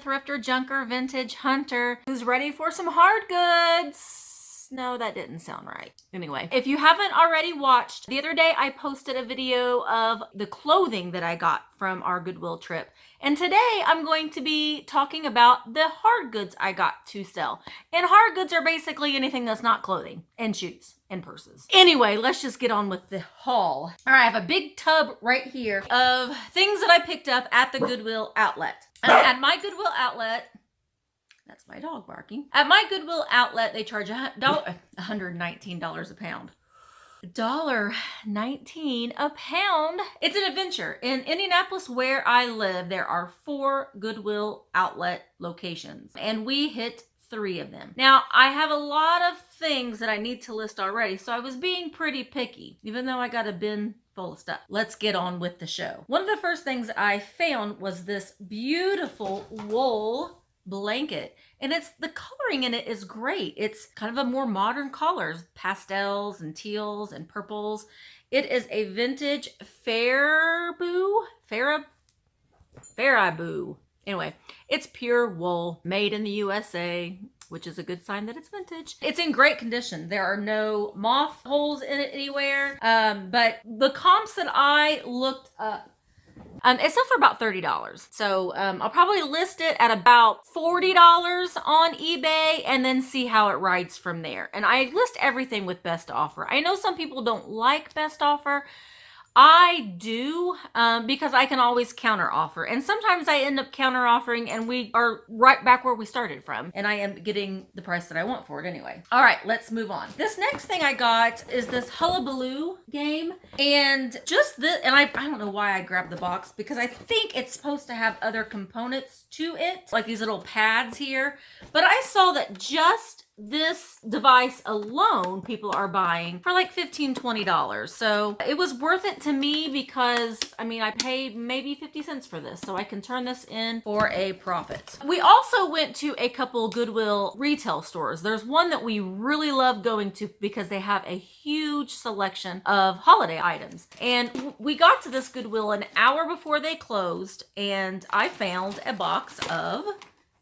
thrifter, junker, vintage, hunter who's ready for some hard goods. No, that didn't sound right. Anyway, if you haven't already watched, the other day I posted a video of the clothing that I got from our Goodwill trip. And today I'm going to be talking about the hard goods I got to sell. And hard goods are basically anything that's not clothing and shoes and purses. Anyway, let's just get on with the haul. All right, I have a big tub right here of things that I picked up at the Goodwill outlet. At my Goodwill outlet, that's my dog barking. At my Goodwill outlet, they charge $119 a pound. $1.19 a pound. It's an adventure. In Indianapolis, where I live, there are 4 Goodwill outlet locations, and we hit 3 of them. Now, I have a lot of things that I need to list already, so I was being pretty picky, even though I got a bin full of stuff. Let's get on with the show. One of the first things I found was this beautiful wool blanket, and the coloring in it is great. It's kind of a more modern colors, pastels and teals and purples. It is a vintage Faribault. Anyway, it's pure wool made in the USA, which is a good sign that it's vintage. It's in great condition. There are no moth holes in it anywhere. But the comps that I looked up, it sells for about $30. So I'll probably list it at about $40 on eBay and then see how it rides from there. And I list everything with best offer. I know some people don't like best offer. I do, because I can always counter offer. And sometimes I end up counter offering and we are right back where we started from. And I am getting the price that I want for it anyway. All right, let's move on. This next thing I got is this Hullabaloo game. And just this, and I don't know why I grabbed the box, because I think it's supposed to have other components to it, like these little pads here. But I saw that just this device alone people are buying for like $15-20. So it was worth it to me because I mean I paid maybe 50 cents for this, so I can turn this in for a profit. We also went to a couple Goodwill retail stores. There's one that we really love going to because they have a huge selection of holiday items, and we got to this Goodwill an hour before they closed, and I found a box of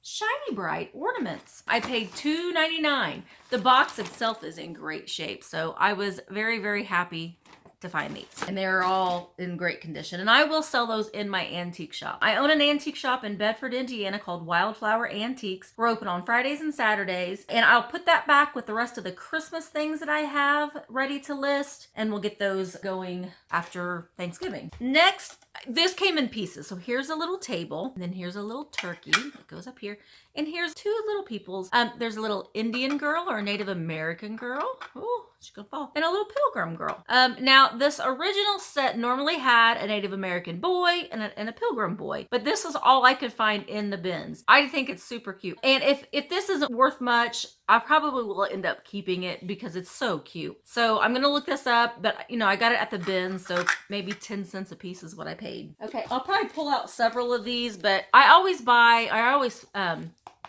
Shiny Bright ornaments. I paid $2.99. The box itself is in great shape, so I was very, very happy to find these. And they're all in great condition. And I will sell those in my antique shop. I own an antique shop in Bedford, Indiana called Wildflower Antiques. We're open on Fridays and Saturdays. And I'll put that back with the rest of the Christmas things that I have ready to list. And we'll get those going after Thanksgiving. Next, this came in pieces. So here's a little table, and then here's a little turkey that goes up here. And here's 2 little peoples. There's a little Indian girl or a Native American girl. Oh, she's gonna fall. And a little pilgrim girl. Now this original set normally had a Native American boy and a pilgrim boy, but this is all I could find in the bins. I think it's super cute. And if this isn't worth much, I probably will end up keeping it because it's so cute. So I'm gonna look this up, but you know, I got it at the bins, so maybe 10 cents a piece is what I paid. Okay, I'll probably pull out several of these, but I always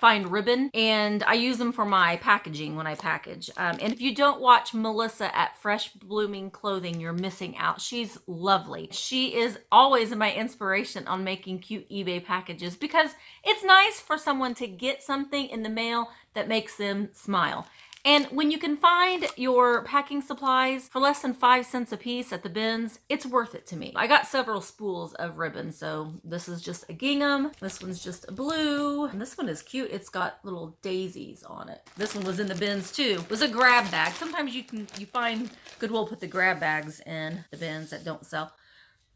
find ribbon, and I use them for my packaging when I package. And if you don't watch Mellissa at FreshBloominClothing, you're missing out. She's lovely. She is always my inspiration on making cute eBay packages because it's nice for someone to get something in the mail that makes them smile. And when you can find your packing supplies for less than 5 cents a piece at the bins, it's worth it to me. I got several spools of ribbon. So this is just a gingham. This one's just a blue. And this one is cute. It's got little daisies on it. This one was in the bins too. It was a grab bag. Sometimes you find Goodwill put the grab bags in the bins that don't sell.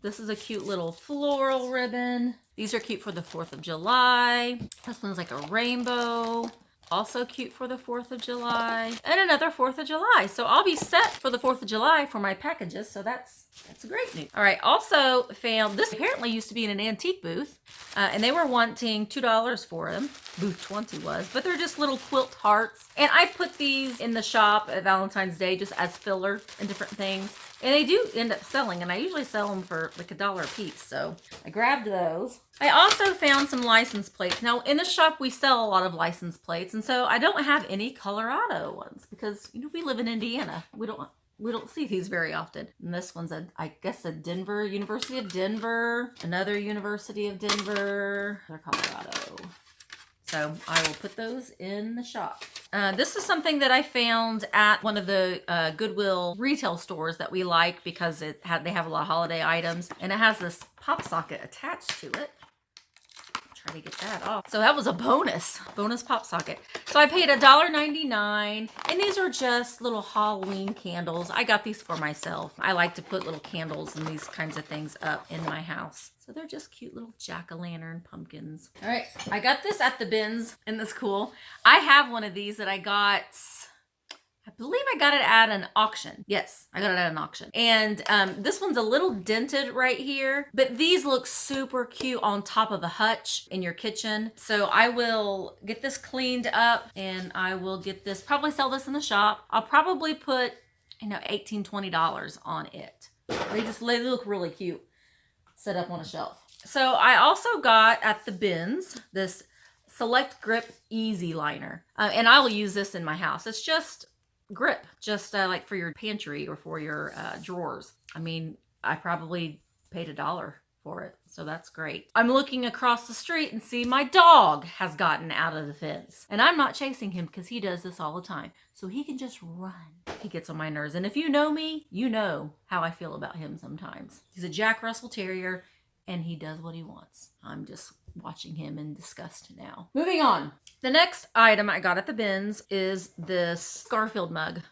This is a cute little floral ribbon. These are cute for the 4th of July. This one's like a rainbow. Also cute for the 4th of July. And another 4th of July. So I'll be set for the 4th of July for my packages. So that's great news. All right. Also found this apparently used to be in an antique booth. And they were wanting $2 for them. Booth 20 was. But they're just little quilt hearts. And I put these in the shop at Valentine's Day just as filler and different things. And they do end up selling, and I usually sell them for like $1 a piece. So I grabbed those. I also found some license plates. Now in the shop, we sell a lot of license plates. And so I don't have any Colorado ones because, you know, we live in Indiana. We don't see these very often. And this one's I guess a University of Denver, another University of Denver, another Colorado. So I will put those in the shop. This is something that I found at one of the Goodwill retail stores that we like because they have a lot of holiday items, and it has this pop socket attached to it. Try to get that off. So that was a bonus pop socket. So I paid $1.99, and these are just little Halloween candles. I got these for myself. I like to put little candles and these kinds of things up in my house. So they're just cute little jack-o'-lantern pumpkins. All right, I got this at the bins. Isn't this cool? I have one of these that I got, I believe I got it at an auction. Yes, I got it at an auction. And this one's a little dented right here, but these look super cute on top of a hutch in your kitchen. So I will get this cleaned up, and I will get this, probably sell this in the shop. I'll probably put, $18, $20 on it. They look really cute set up on a shelf. So I also got at the bins this Select Grip Easy Liner. And I will use this in my house. It's just grip, just like for your pantry or for your drawers. I mean, I probably paid $1 for it, so that's great. I'm looking across the street and see my dog has gotten out of the fence, and I'm not chasing him because he does this all the time, so he can just run. He gets on my nerves, and if you know me, you know how I feel about him sometimes. He's a Jack Russell Terrier, and he does what he wants. I'm just watching him in disgust now. Moving on. The next item I got at the bins is this Garfield mug.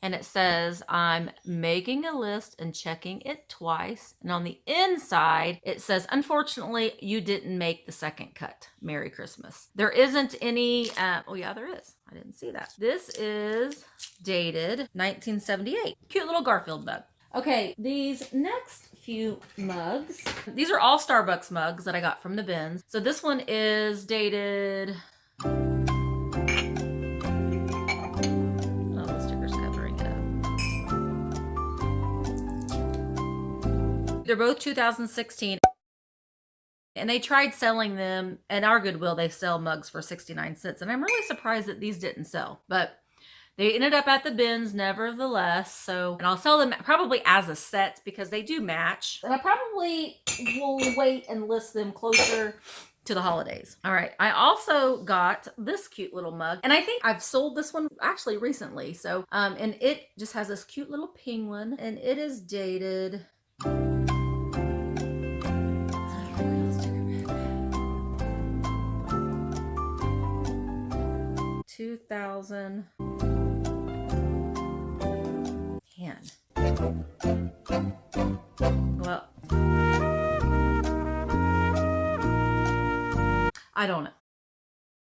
And it says, I'm making a list and checking it twice. And on the inside, it says, unfortunately, you didn't make the second cut. Merry Christmas. There isn't any, oh yeah, there is. I didn't see that. This is dated 1978. Cute little Garfield mug. Okay, these next few mugs, these are all Starbucks mugs that I got from the bins. So this one is dated, they're both 2016, and they tried selling them at our Goodwill. They sell mugs for 69 cents, and I'm really surprised that these didn't sell, but they ended up at the bins nevertheless. So, and I'll sell them probably as a set because they do match. And I probably will wait and list them closer to the holidays. All right, I also got this cute little mug, and I think I've sold this one actually recently. So, and it just has this cute little penguin, and it is dated 2000. Well, I don't know.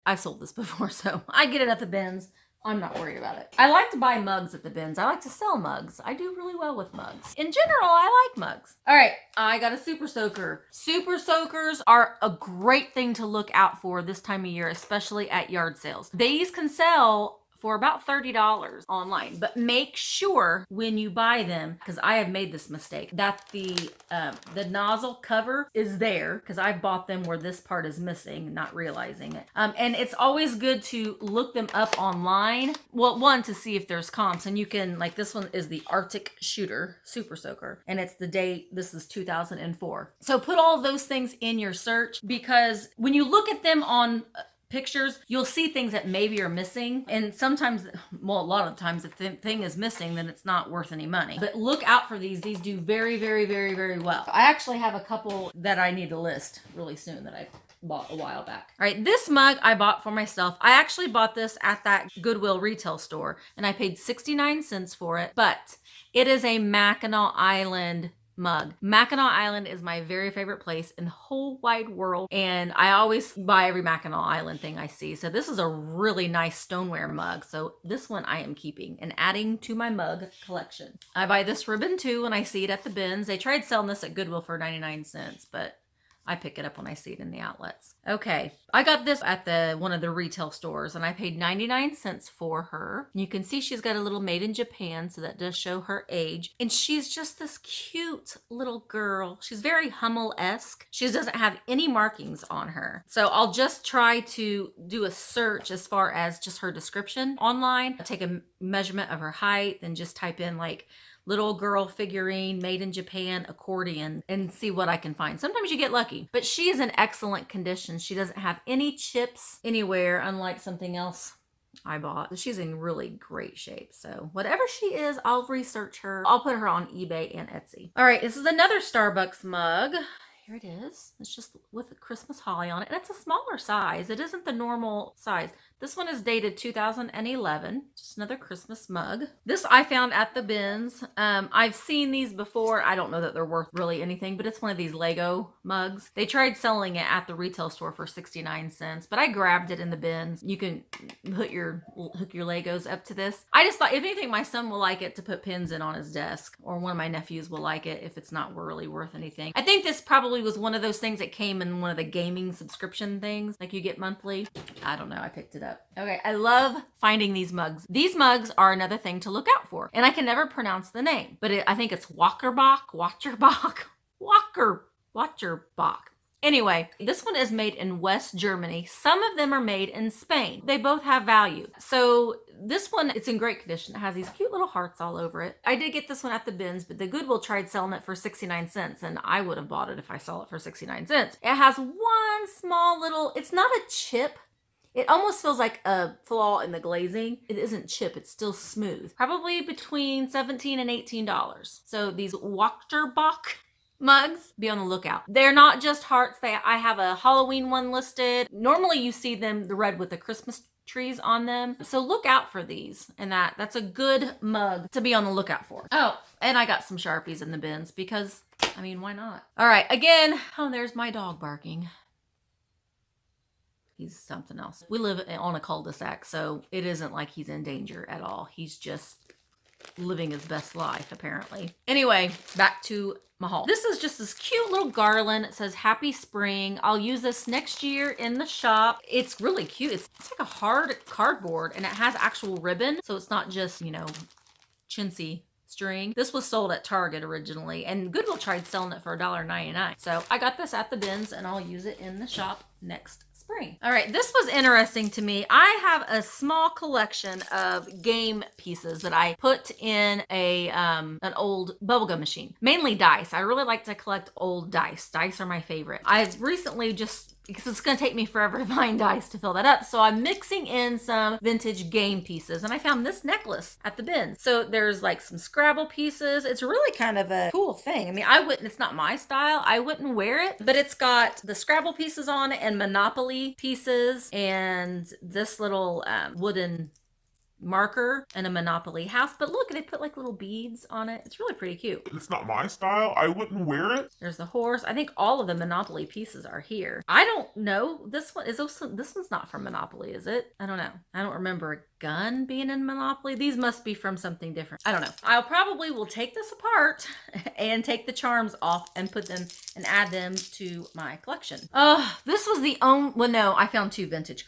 I've sold this before, so I get it at the bins. I'm not worried about it. I like to buy mugs at the bins. I like to sell mugs. I do really well with mugs. In general, I like mugs. All right, I got a Super Soaker. Super Soakers are a great thing to look out for this time of year, especially at yard sales. These can sell for about $30 online, but make sure when you buy them, because I have made this mistake, that the nozzle cover is there, because I've bought them where this part is missing, not realizing it. And it's always good to look them up online. Well, one, to see if there's comps, and you can, like this one is the Arctic Shooter Super Soaker, and it's the date, this is 2004. So put all of those things in your search, because when you look at them on pictures, you'll see things that maybe are missing, and sometimes, well, a lot of times if the thing is missing, then it's not worth any money. But look out for these do very, very, very, very well. I actually have a couple that I need to list really soon that I bought a while back. All right, this mug I bought for myself. I actually bought this at that Goodwill retail store, and I paid 69 cents for it, but it is a Mackinac Island mug. Mackinac Island is my very favorite place in the whole wide world, and I always buy every Mackinac Island thing I see. So this is a really nice stoneware mug. So this one I am keeping and adding to my mug collection. I buy this ribbon too when I see it at the bins. They tried selling this at Goodwill for 99 cents, but I pick it up when I see it in the outlets. Okay, I got this at one of the retail stores, and I paid 99 cents for her. You can see she's got a little made in Japan, so that does show her age. And she's just this cute little girl. She's very Hummel-esque. She doesn't have any markings on her. So I'll just try to do a search as far as just her description online. I'll take a measurement of her height and just type in like little girl figurine made in Japan accordion and see what I can find. Sometimes you get lucky, but she is in excellent condition. She doesn't have any chips anywhere, unlike something else I bought. She's in really great shape. So whatever she is, I'll research her. I'll put her on eBay and Etsy. All right, this is another Starbucks mug. Here it is. It's just with a Christmas holly on it. And it's a smaller size. It isn't the normal size. This one is dated 2011. Just another Christmas mug. This I found at the bins. I've seen these before. I don't know that they're worth really anything, but it's one of these Lego mugs. They tried selling it at the retail store for 69 cents, but I grabbed it in the bins. You can hook your Legos up to this. I just thought, if anything, my son will like it to put pins in on his desk, or one of my nephews will like it if it's not really worth anything. I think this probably was one of those things that came in one of the gaming subscription things, like you get monthly. I don't know. I picked it up. Okay, I love finding these mugs. These mugs are another thing to look out for, and I can never pronounce the name, but I think it's Watcherbach. Anyway, this one is made in West Germany. Some of them are made in Spain. They both have value. So this one, it's in great condition. It has these cute little hearts all over it. I did get this one at the bins, but the Goodwill tried selling it for 69 cents, and I would have bought it if I saw it for 69 cents. It has one small little, it's not a chip. It almost feels like a flaw in the glazing. It isn't chip, it's still smooth. Probably between $17 and $18. So these Watcherbach mugs, be on the lookout. They're not just hearts. I have a Halloween one listed. Normally you see them, the red with the Christmas trees on them. So look out for these, and that's a good mug to be on the lookout for. Oh, and I got some Sharpies in the bins because, I mean, why not? All right, again, oh, there's my dog barking. He's something else. We live on a cul-de-sac, so it isn't like he's in danger at all. He's just living his best life, apparently. Anyway, back to my haul. This is just this cute little garland. It says Happy Spring. I'll use this next year in the shop. It's really cute. It's like a hard cardboard, and it has actual ribbon, so it's not just, you know, chintzy string. This was sold at Target originally, and Goodwill tried selling it for $1.99. So I got this at the bins, and I'll use it in the shop next spring. All right, this was interesting to me. I have a small collection of game pieces that I put in an old bubblegum machine, mainly dice. I really like to collect old dice. Dice are my favorite. I've recently because it's going to take me forever to find dice to fill that up. So I'm mixing in some vintage game pieces, and I found this necklace at the bin. So there's like some Scrabble pieces. It's really kind of a cool thing. I mean, it's not my style. I wouldn't wear it, but it's got the Scrabble pieces on it and Monopoly pieces and this little wooden marker and a Monopoly house. But look, they put like little beads on it. It's really pretty cute. It's not my style. I wouldn't wear it. There's the horse. I think all of the Monopoly pieces are here. I don't know. This one's not from Monopoly, is it? I don't know. I don't remember a gun being in Monopoly. These must be from something different. I don't know. I'll probably will take this apart and take the charms off and put them and add them to my collection. Oh, this was the only, well, no, I found three vintage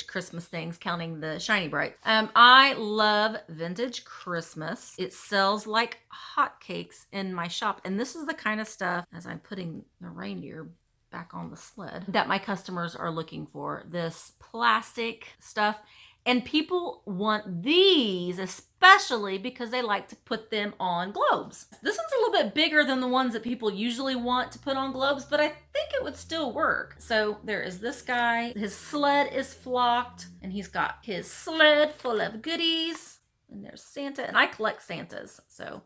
Christmas things, counting the Shiny Brights. I love vintage Christmas. It sells like hotcakes in my shop. And this is the kind of stuff, as I'm putting the reindeer back on the sled, that my customers are looking for. This plastic stuff. And people want these, especially because they like to put them on globes. This one's a little bit bigger than the ones that people usually want to put on globes, but I think it would still work. So there is this guy. His sled is flocked, and he's got his sled full of goodies. And there's Santa, and I collect Santas, so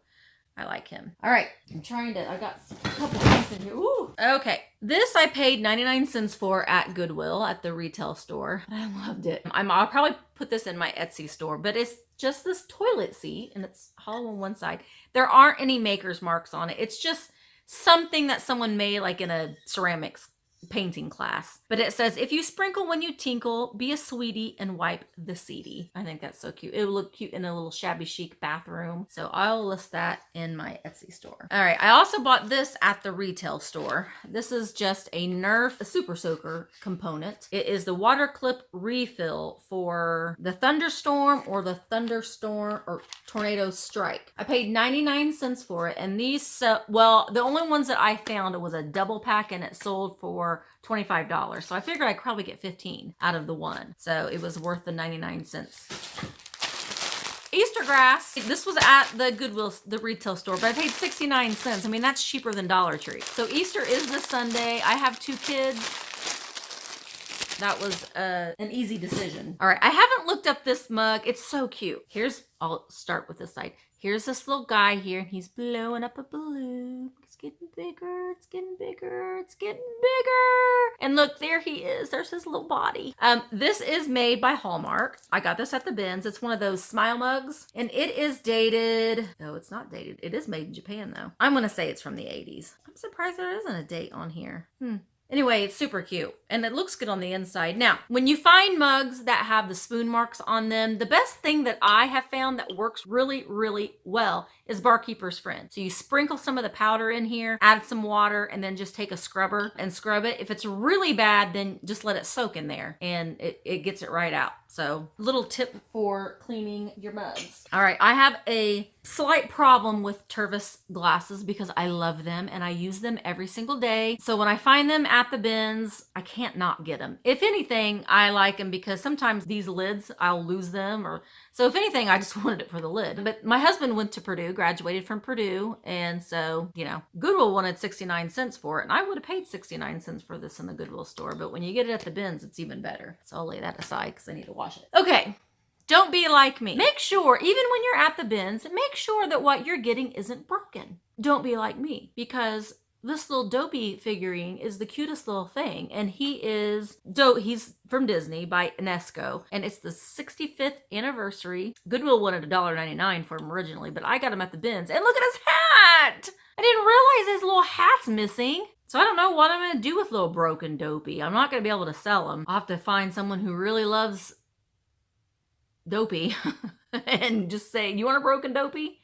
I like him. All right, I got a couple things in here. Ooh. Okay, this I paid 99 cents for at Goodwill at the retail store. I loved it. I'll probably put this in my Etsy store, but it's just this toilet seat, and it's hollow on one side. There aren't any maker's marks on it. It's just something that someone made like in a ceramics painting class. But it says, if you sprinkle when you tinkle, be a sweetie and wipe the seedy. I think that's so cute. It would look cute in a little shabby chic bathroom. So I'll list that in my Etsy store. All right. I also bought this at the retail store. This is just a Nerf Super Soaker component. It is the water clip refill for the Thunderstorm or the Thunderstorm or Tornado Strike. I paid 99 cents for it. And these, well, the only ones that I found, it was a double pack, and it sold for $25. So I figured I'd probably get 15 out of the one. So it was worth the 99 cents. Easter grass. This was at the Goodwill, the retail store, but I paid 69 cents. I mean, that's cheaper than Dollar Tree. So Easter is this Sunday. I have 2 kids. That was an easy decision. All right, I haven't looked up this mug. It's so cute. I'll start with this side. Here's this little guy here, and he's blowing up a balloon. It's getting bigger, it's getting bigger, it's getting bigger. And look, there he is. There's his little body. This is made by Hallmark. I got this at the bins. It's one of those smile mugs, and it is dated. No, it's not dated. It is made in Japan, though. I'm going to say it's from the 80s. I'm surprised there isn't a date on here. Anyway, it's super cute, and it looks good on the inside. Now, when you find mugs that have the spoon marks on them, the best thing that I have found that works really, really well is Barkeeper's Friend. So you sprinkle some of the powder in here, add some water, and then just take a scrubber and scrub it. If it's really bad, then just let it soak in there, and it gets it right out. So, little tip for cleaning your mugs. All right, I have a slight problem with Tervis glasses because I love them and I use them every single day. So when I find them at the bins, I can't not get them. If anything, I like them because sometimes these lids, I'll lose them, so if anything, I just wanted it for the lid. But my husband went to Purdue, graduated from Purdue, and so, Goodwill wanted 69 cents for it, and I would have paid 69 cents for this in the Goodwill store, but when you get it at the bins, it's even better. So I'll lay that aside because I need to wash it. Okay. Don't be like me. Make sure, even when you're at the bins, make sure that what you're getting isn't broken. Don't be like me, because this little Dopey figurine is the cutest little thing, and he's from Disney by Nesco, and it's the 65th anniversary. Goodwill wanted $1.99 for him originally, but I got him at the bins, and look at his hat! I didn't realize his little hat's missing. So I don't know what I'm going to do with little broken Dopey. I'm not going to be able to sell him. I'll have to find someone who really loves Dopey and just say, you want a broken Dopey?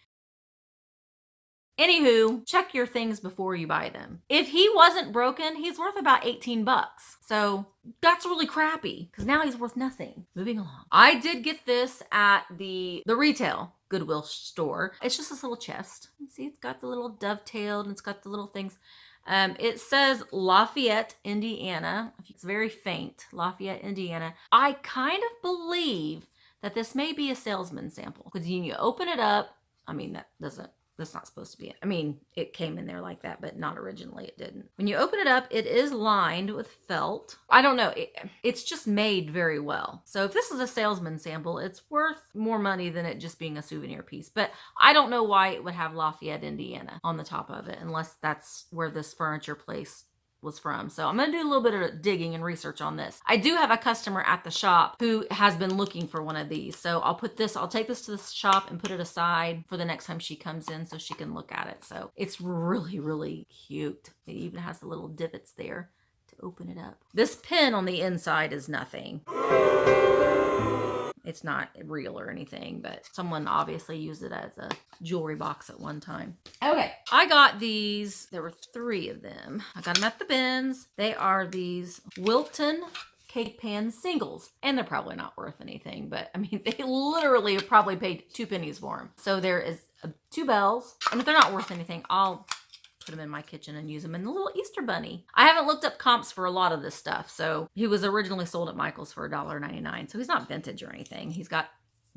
Anywho, check your things before you buy them. If he wasn't broken, he's worth about 18 bucks. So that's really crappy because now he's worth nothing. Moving along. I did get this at the retail Goodwill store. It's just this little chest. See, it's got the little dovetailed and it's got the little things. It says Lafayette, Indiana. It's very faint. Lafayette, Indiana. I kind of believe that this may be a salesman sample because when you open it up, I mean, that's not supposed to be it. I mean, it came in there like that, but not originally. It didn't. When you open it up, it is lined with felt. I don't know. It's just made very well. So if this is a salesman sample, it's worth more money than it just being a souvenir piece. But I don't know why it would have Lafayette, Indiana on the top of it, unless that's where this furniture place was from. So I'm going to do a little bit of digging and research on this. I do have a customer at the shop who has been looking for one of these. So I'll take this to the shop and put it aside for the next time she comes in so she can look at it. So it's really, really cute. It even has the little divots there to open it up. This pin on the inside is nothing. It's not real or anything, but someone obviously used it as a jewelry box at one time. Okay, I got these. There were 3 of them. I got them at the bins. They are these Wilton cake pan singles, and they're probably not worth anything, but I mean, they literally have probably paid 2 pennies for them. So there is 2 bells, and if they're not worth anything, I'll put them in my kitchen and use them. And the little Easter bunny. I haven't looked up comps for a lot of this stuff. So he was originally sold at Michael's for $1.99. So he's not vintage or anything. He's got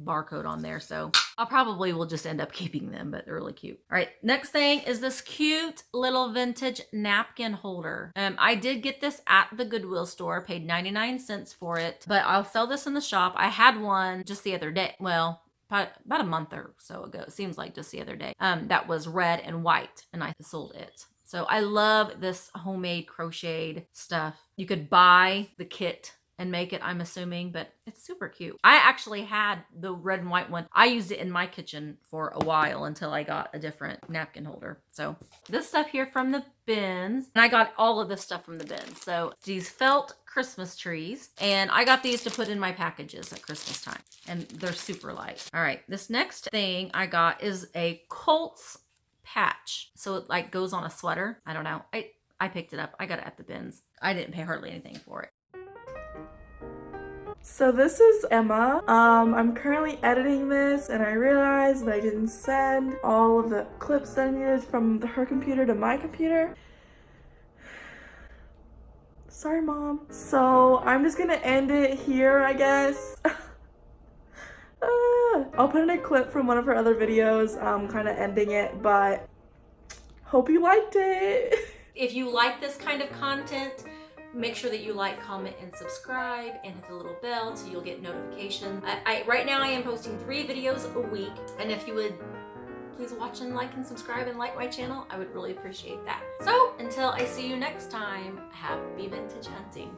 barcode on there. So I probably will just end up keeping them, but they're really cute. All right. Next thing is this cute little vintage napkin holder. I did get this at the Goodwill store, paid 99 cents for it, but I'll sell this in the shop. I had one just the other day. Well, about a month or so ago. It seems like just the other day. That was red and white, and I sold it. So I love this homemade crocheted stuff. You could buy the kit and make it, I'm assuming, but it's super cute. I actually had the red and white one. I used it in my kitchen for a while until I got a different napkin holder. So this stuff here from the bins, and I got all of this stuff from the bins. So these felt Christmas trees, and I got these to put in my packages at Christmas time, and they're super light. All right, this next thing I got is a Colts patch. So it like goes on a sweater. I don't know. I picked it up. I got it at the bins. I didn't pay hardly anything for it. So this is Emma. I'm currently editing this, and I realized that I didn't send all of the clips that I needed from her computer to my computer. Sorry, Mom. So I'm just gonna end it here, I guess. I'll put in a clip from one of her other videos, kind of ending it, but hope you liked it. If you like this kind of content, make sure that you like, comment, and subscribe, and hit the little bell so you'll get notifications. Right now I am posting 3 videos a week, and if you would please watch and like and subscribe and like my channel, I would really appreciate that. So until I see you next time, happy vintage hunting.